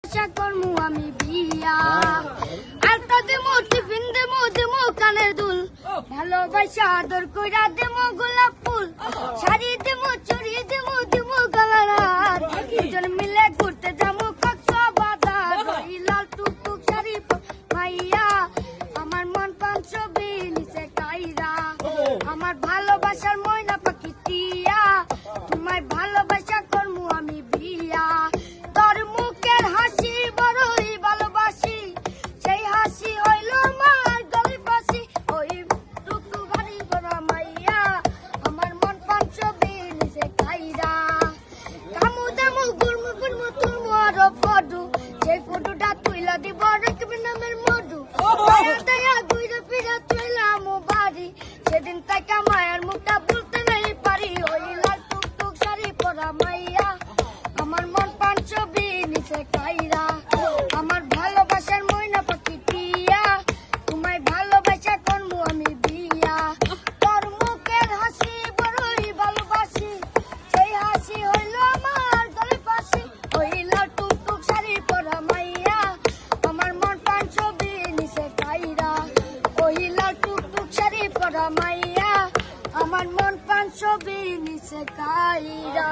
করমু আমি বিয়া আলতা দেমো টিফিন দেমো কানের দুল ভালোবাসা আদর কইরা দেমো গোলাপ ফুল শাড়ি দেমো চুড়ি দেমো গলার হার দুজন মিলে ঘুরতে যাবো কক্সবাজার ওই লাল টুকটুক শাড়ি মাইয়া আমার মন প্রাণ ছবি নিচে কাইরা আমার ভালোবাসার ময়না পাখি টিয়া তোমায় ভালোবাসা করমু আমি বিয়া তোর মুখের হাসি বড়ই ভালোবাসি সেই হাসি হইল আমার গলি পাশি ওই টুকটুক বাড়ি বড় মাইয়া আমার মন প্রাণ ছবি নিচে কাইরা কামু দামু গুলমু তুলমু আরো ফটু সেই ফটোটা তুইলা দিব রাখবি নামের মধু দয়া গুইরা ফিরা তুইলাম বাড়ি সেদিন তাকে মায়ের মুখটা বলতে নাই পারি ওই লাল টুকটুক শাড়ি পরা মাইয়া আমার মন প্রাণ ছবি নিচে কাইরা আমার ভালোবাসার ময়না পাখি টিয়া তোমায় ভালোবাসা করমু আমি বিয়া তোর মুখের হাসি বড়ই ভালোবাসি সেই হাসি হইল আমার গলে ফাঁসি ওই লাল টুকটুক শাড়ি পরা মাইয়া আমার মন প্রাণ ছবি নিচে কাইরা ওই লাল টুকটুক শাড়ি পরা মাইয়া আমার মন প্রাণ ছবি নিচে কাইরা।